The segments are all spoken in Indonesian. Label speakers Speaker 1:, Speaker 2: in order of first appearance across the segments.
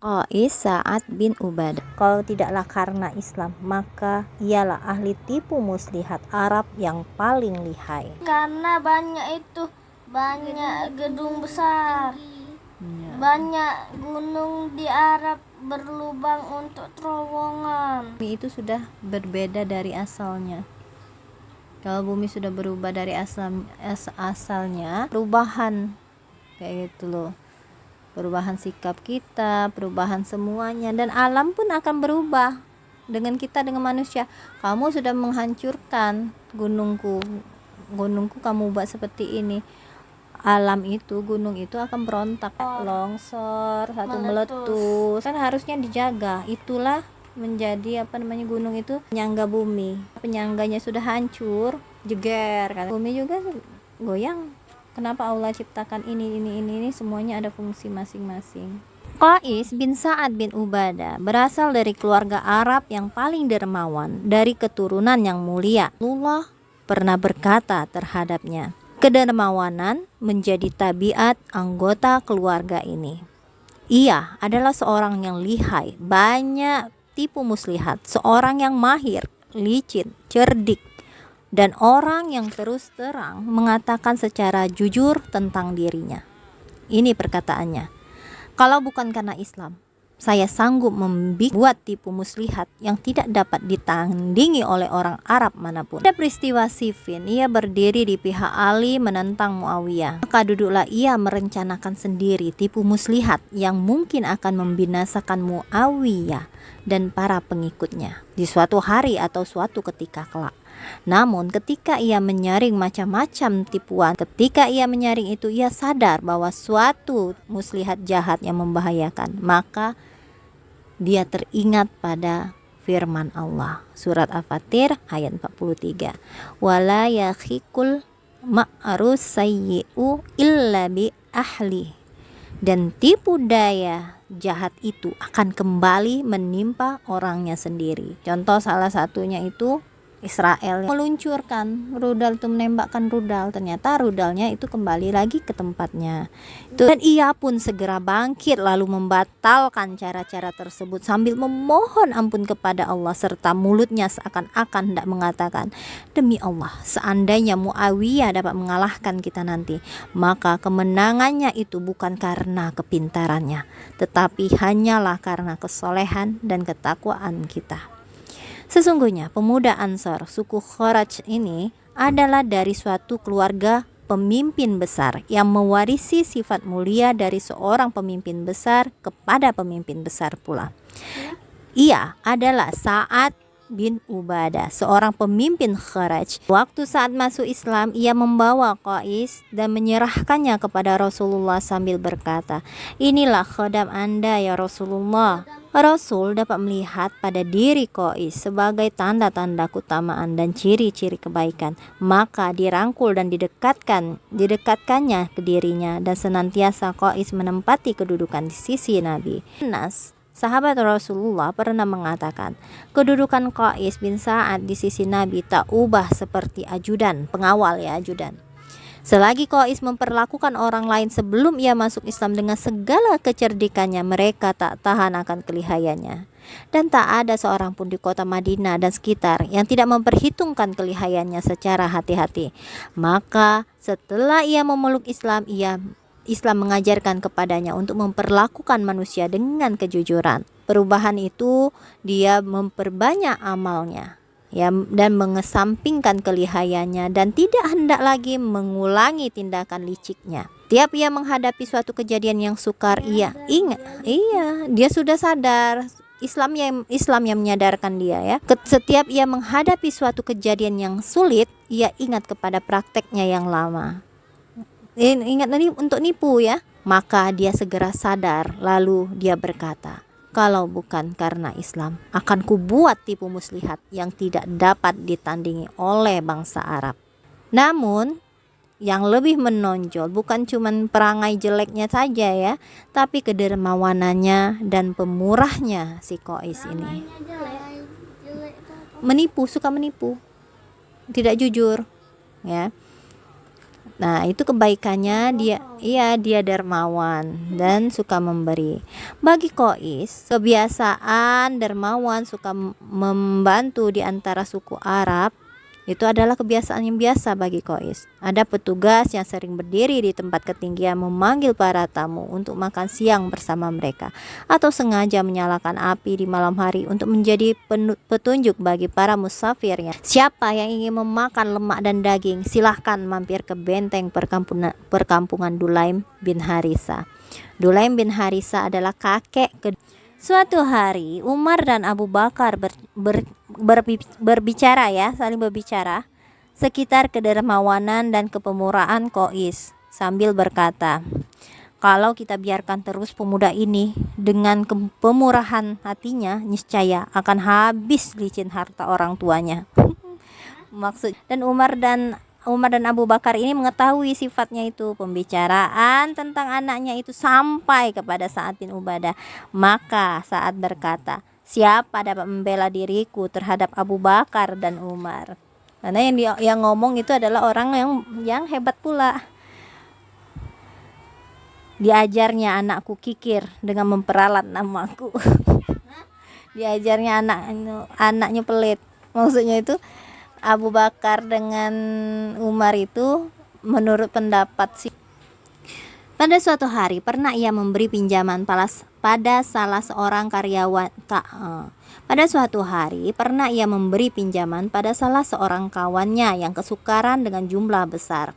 Speaker 1: Qais Sa'ad bin Ubadah. Kalau tidaklah karena Islam, maka ialah ahli tipu muslihat Arab yang paling lihai.
Speaker 2: Karena banyak gedung besar, banyak gunung di Arab berlubang untuk terowongan.
Speaker 1: Bumi itu sudah berbeda dari asalnya. Kalau bumi sudah berubah dari asalnya, perubahan kayak gitu loh. Perubahan sikap kita, perubahan semuanya, dan alam pun akan berubah dengan kita, dengan manusia. Kamu sudah menghancurkan gunungku kamu buat seperti ini. Alam itu, gunung itu akan berontak, longsor, meletus. Kan harusnya dijaga. Itulah menjadi gunung itu penyangga bumi. Penyangganya sudah hancur, jeger kan. Bumi juga goyang. Kenapa Allah ciptakan ini semuanya ada fungsi masing-masing. Qais bin Sa'ad bin Ubadah berasal dari keluarga Arab yang paling dermawan, dari keturunan yang mulia. Allah pernah berkata terhadapnya, kedermawanan menjadi tabiat anggota keluarga ini. Ia adalah seorang yang lihai, banyak tipu muslihat, seorang yang mahir, licin, cerdik, dan orang yang terus terang mengatakan secara jujur tentang dirinya. Ini perkataannya, kalau bukan karena Islam, saya sanggup membuat tipu muslihat yang tidak dapat ditandingi oleh orang Arab manapun. Pada peristiwa Siffin, ia berdiri di pihak Ali menentang Muawiyah. Maka duduklah ia merencanakan sendiri tipu muslihat yang mungkin akan membinasakan Muawiyah dan para pengikutnya di suatu hari atau suatu ketika kelak. Namun ketika ia menyaring macam-macam tipuan, ketika ia menyaring itu, ia sadar bahwa suatu muslihat jahat yang membahayakan. Maka dia teringat pada firman Allah, surat Al-Fatir ayat 43. Wala yakhikul ma'rus sayyi'u illa bi ahli. Dan tipu daya jahat itu akan kembali menimpa orangnya sendiri. Contoh salah satunya itu Israel yang meluncurkan rudal itu, menembakkan rudal, ternyata rudalnya itu kembali lagi ke tempatnya. Dan ia pun segera bangkit lalu membatalkan cara-cara tersebut sambil memohon ampun kepada Allah, serta mulutnya seakan-akan hendak mengatakan, demi Allah, seandainya Muawiyah dapat mengalahkan kita nanti, maka kemenangannya itu bukan karena kepintarannya, tetapi hanyalah karena kesolehan dan ketakwaan kita. Sesungguhnya pemuda Ansar suku Kharaj ini adalah dari suatu keluarga pemimpin besar yang mewarisi sifat mulia dari seorang pemimpin besar kepada pemimpin besar pula. Ia adalah Sa'ad bin Ubadah, seorang pemimpin Kharaj. Waktu saat masuk Islam, ia membawa Qais dan menyerahkannya kepada Rasulullah sambil berkata, inilah khodam Anda ya Rasulullah. Rasul dapat melihat pada diri Qais sebagai tanda-tanda keutamaan dan ciri-ciri kebaikan, maka dirangkul dan didekatkannya ke dirinya, dan senantiasa Qais menempati kedudukan di sisi Nabi. Sahabat Rasulullah pernah mengatakan, kedudukan Qais bin Sa'ad di sisi Nabi tak ubah seperti ajudan, pengawal ya, ajudan. Selagi Qais memperlakukan orang lain sebelum ia masuk Islam dengan segala kecerdikannya, mereka tak tahan akan kelihayannya. Dan tak ada seorang pun di kota Madinah dan sekitar yang tidak memperhitungkan kelihayannya secara hati-hati. Maka setelah ia memeluk Islam, Islam mengajarkan kepadanya untuk memperlakukan manusia dengan kejujuran. Perubahan itu dia memperbanyak amalnya, ya, dan mengesampingkan kelihayannya, dan tidak hendak lagi mengulangi tindakan liciknya. Tiap ia menghadapi suatu kejadian yang sukar, ia ingat, dia sudah sadar. Islam yang menyadarkan dia ya. Setiap ia menghadapi suatu kejadian yang sulit, ia ingat kepada prakteknya yang lama. Ingat tadi untuk nipu ya. Maka dia segera sadar, lalu dia berkata, kalau bukan karena Islam, akan kubuat tipu muslihat yang tidak dapat ditandingi oleh bangsa Arab. Namun yang lebih menonjol bukan cuma perangai jeleknya saja ya, tapi kedermawanannya dan pemurahnya si Qais ini. Suka menipu, tidak jujur ya. Nah, itu kebaikannya dia dermawan dan suka memberi. Bagi Qais, kebiasaan dermawan suka membantu di antara suku Arab itu adalah kebiasaan yang biasa bagi Qais. Ada petugas yang sering berdiri di tempat ketinggian memanggil para tamu untuk makan siang bersama mereka, atau sengaja menyalakan api di malam hari untuk menjadi petunjuk bagi para musafirnya. Siapa yang ingin memakan lemak dan daging, silahkan mampir ke benteng perkampungan Dulaim bin Harisa. Dulaim bin Harisa adalah kakek Suatu hari Umar dan Abu Bakar berbicara saling berbicara sekitar kedermawanan dan kepemurahan Qais sambil berkata, kalau kita biarkan terus pemuda ini dengan pemurahan hatinya, niscaya akan habis licin harta orang tuanya. Dan Umar dan Abu Bakar ini mengetahui sifatnya itu. Pembicaraan tentang anaknya itu sampai kepada Sa'ad bin Ubadah. Maka Sa'ad berkata, siapa dapat membela diriku terhadap Abu Bakar dan Umar? Karena yang ngomong itu adalah orang yang hebat pula. Diajarnya anakku kikir dengan memperalat namaku. Diajarnya anaknya pelit. Maksudnya itu Abu Bakar dengan Umar itu menurut pendapat Pada suatu hari pernah ia memberi pinjaman pada salah seorang karyawan. Pada suatu hari pernah ia memberi pinjaman pada salah seorang kawannya yang kesukaran dengan jumlah besar.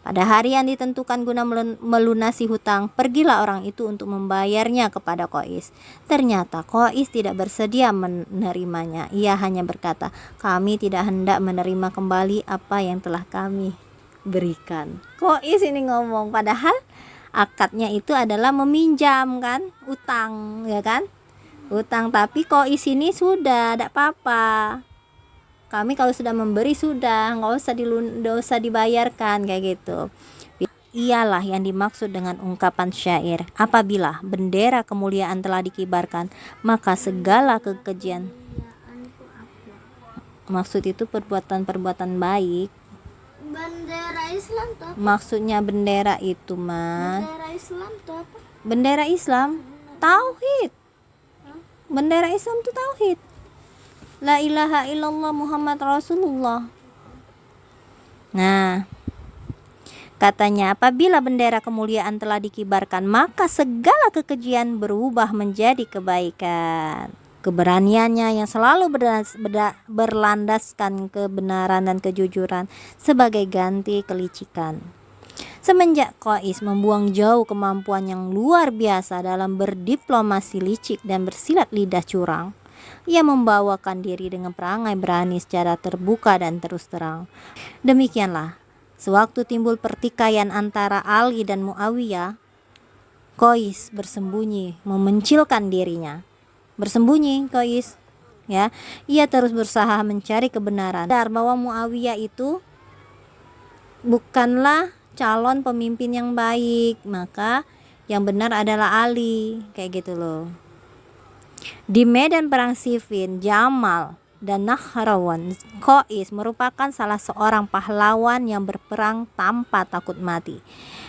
Speaker 1: Pada hari yang ditentukan guna melunasi hutang, pergilah orang itu untuk membayarnya kepada Qais. Ternyata Qais tidak bersedia menerimanya. Ia hanya berkata, kami tidak hendak menerima kembali apa yang telah kami berikan. Qais ini ngomong, padahal akadnya itu adalah meminjam kan, utang ya kan, utang. Tapi Qais ini sudah, tidak apa-apa. Kami kalau sudah memberi sudah, nggak usah dibayarkan kayak gitu. Ialah yang dimaksud dengan ungkapan syair, apabila bendera kemuliaan telah dikibarkan, maka segala kekejian. Maksud itu perbuatan-perbuatan baik.
Speaker 2: Bendera Islam tuh apa?
Speaker 1: Maksudnya bendera itu, Mas.
Speaker 2: Bendera Islam tuh apa?
Speaker 1: Bendera Islam, tauhid. Bendera Islam itu tauhid. La ilaha illallah Muhammad Rasulullah. Nah, katanya apabila bendera kemuliaan telah dikibarkan, maka segala kekejian berubah menjadi kebaikan. Keberaniannya yang selalu berlandaskan kebenaran dan kejujuran sebagai ganti kelicikan. Semenjak Qais membuang jauh kemampuan yang luar biasa dalam berdiplomasi licik dan bersilat lidah curang, ia membawakan diri dengan perangai berani secara terbuka dan terus terang. Demikianlah, sewaktu timbul pertikaian antara Ali dan Muawiyah, Qais bersembunyi, memencilkan dirinya. Bersembunyi Qais, ya. Ia terus berusaha mencari kebenaran. Sadar bahwa Muawiyah itu bukanlah calon pemimpin yang baik, maka yang benar adalah Ali, kayak gitu loh. Di medan perang Siffin, Jamal dan Nahrawan, Qais merupakan salah seorang pahlawan yang berperang tanpa takut mati.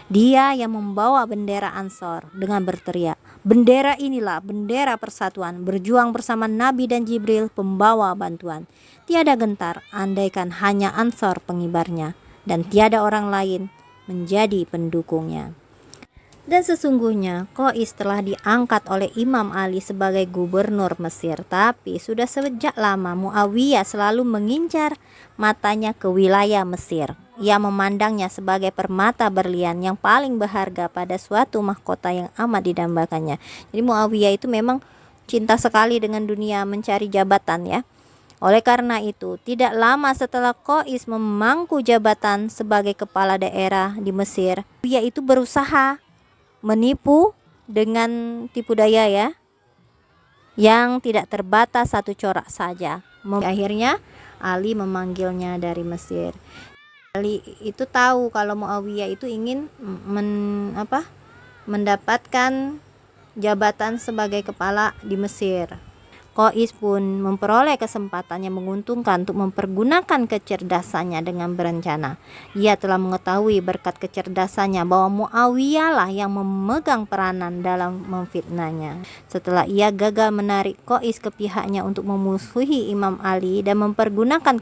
Speaker 1: Dia yang membawa bendera Ansor dengan berteriak, bendera inilah bendera persatuan, berjuang bersama Nabi dan Jibril pembawa bantuan. Tiada gentar andaikan hanya Ansor pengibarnya, dan tiada orang lain menjadi pendukungnya. Dan sesungguhnya Qais telah diangkat oleh Imam Ali sebagai gubernur Mesir, tapi sudah sejak lama Muawiyah selalu mengincar matanya ke wilayah Mesir. Ia memandangnya sebagai permata berlian yang paling berharga pada suatu mahkota yang amat didambakannya. Jadi Muawiyah itu memang cinta sekali dengan dunia, mencari jabatan ya. Oleh karena itu, tidak lama setelah Qais memangku jabatan sebagai kepala daerah di Mesir, dia itu berusaha menipu dengan tipu daya ya, yang tidak terbatas satu corak saja. Akhirnya Ali memanggilnya dari Mesir. Ali itu tahu kalau Muawiyah itu ingin mendapatkan jabatan sebagai kepala di Mesir. Qais pun memperoleh kesempatan yang menguntungkan untuk mempergunakan kecerdasannya dengan berencana. Ia telah mengetahui berkat kecerdasannya bahwa Muawiyah lah yang memegang peranan dalam memfitnahnya. Setelah ia gagal menarik Qais ke pihaknya untuk memusuhi Imam Ali dan mempergunakan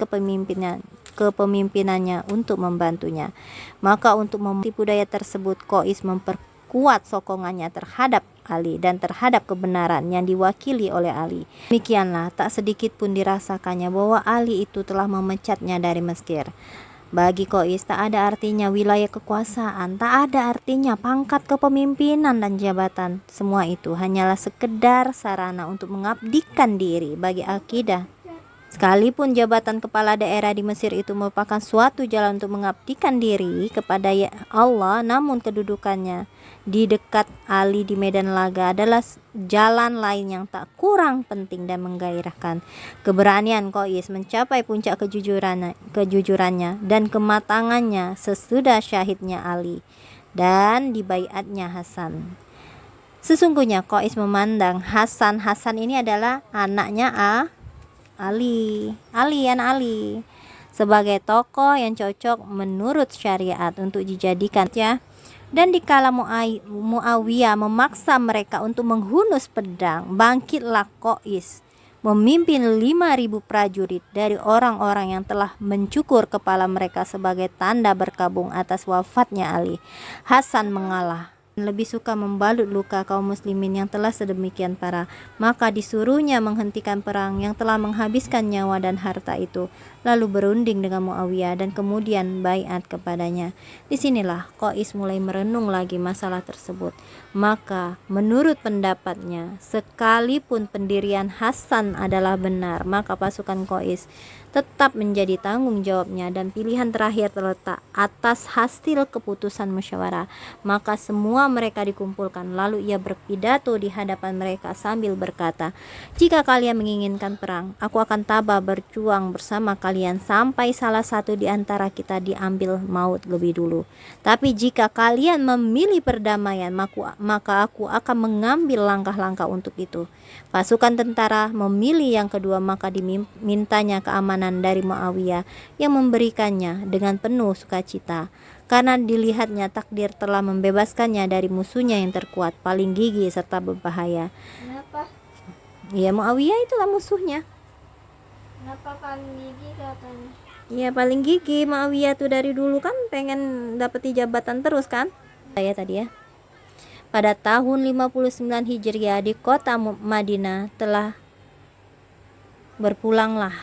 Speaker 1: kepemimpinannya untuk membantunya, maka untuk mentipu daya tersebut Qais memperkuat sokongannya terhadap Ali dan terhadap kebenaran yang diwakili oleh Ali. Demikianlah tak sedikit pun dirasakannya bahwa Ali itu telah memecatnya dari Mesir. Bagi Qais tak ada artinya wilayah kekuasaan, tak ada artinya pangkat kepemimpinan dan jabatan. Semua itu hanyalah sekedar sarana untuk mengabdikan diri bagi akidah. Sekalipun jabatan kepala daerah di Mesir itu merupakan suatu jalan untuk mengabdikan diri kepada Allah, namun kedudukannya di dekat Ali di medan laga adalah jalan lain yang tak kurang penting dan menggairahkan. Keberanian Qais mencapai puncak kejujurannya dan kematangannya sesudah syahidnya Ali dan dibaiatnya Hasan. Sesungguhnya Qais memandang Hasan ini adalah anaknya Ali sebagai tokoh yang cocok menurut syariat untuk dijadikan ya. Dan dikala Muawiyah memaksa mereka untuk menghunus pedang, bangkitlah Qais memimpin 5.000 prajurit dari orang-orang yang telah mencukur kepala mereka sebagai tanda berkabung atas wafatnya Ali. Hasan mengalah, lebih suka membalut luka kaum muslimin yang telah sedemikian parah, maka disuruhnya menghentikan perang yang telah menghabiskan nyawa dan harta itu, lalu berunding dengan Muawiyah dan kemudian baiat kepadanya. Disinilah Qais mulai merenung lagi masalah tersebut. Maka menurut pendapatnya, sekalipun pendirian Hasan adalah benar, maka pasukan Qais tetap menjadi tanggung jawabnya dan pilihan terakhir terletak atas hasil keputusan musyawarah. Maka semua mereka dikumpulkan, lalu ia berpidato di hadapan mereka sambil berkata, "Jika kalian menginginkan perang, aku akan tabah berjuang bersama kalian sampai salah satu di antara kita diambil maut lebih dulu. Tapi jika kalian memilih perdamaian, maka aku akan mengambil langkah-langkah untuk itu." Pasukan tentara memilih yang kedua, maka dimintanya keamanan dari Muawiyah yang memberikannya dengan penuh sukacita, karena dilihatnya takdir telah membebaskannya dari musuhnya yang terkuat, paling gigih serta berbahaya.
Speaker 2: Kenapa?
Speaker 1: Ya, Muawiyah itulah musuhnya.
Speaker 2: Kenapa paling gigi katanya?
Speaker 1: Ya, paling gigih Muawiyah tuh dari dulu kan pengen dapeti jabatan terus kan. Ya tadi ya. Pada tahun 59 Hijriah di kota Madinah telah berpulanglah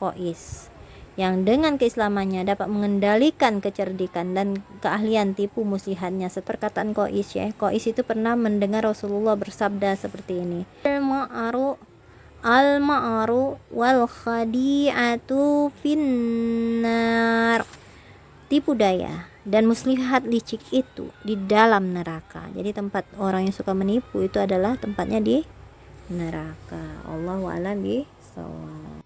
Speaker 1: Qais yang dengan keislamannya dapat mengendalikan kecerdikan dan keahlian tipu muslihatnya. Seperkataan Qais ya, Qais itu pernah mendengar Rasulullah bersabda seperti ini, al-ma'aru wal khadi'atu finnar. Tipu daya dan muslihat licik itu di dalam neraka. Jadi tempat orang yang suka menipu itu adalah tempatnya di neraka. Allahu a'lam bishawab.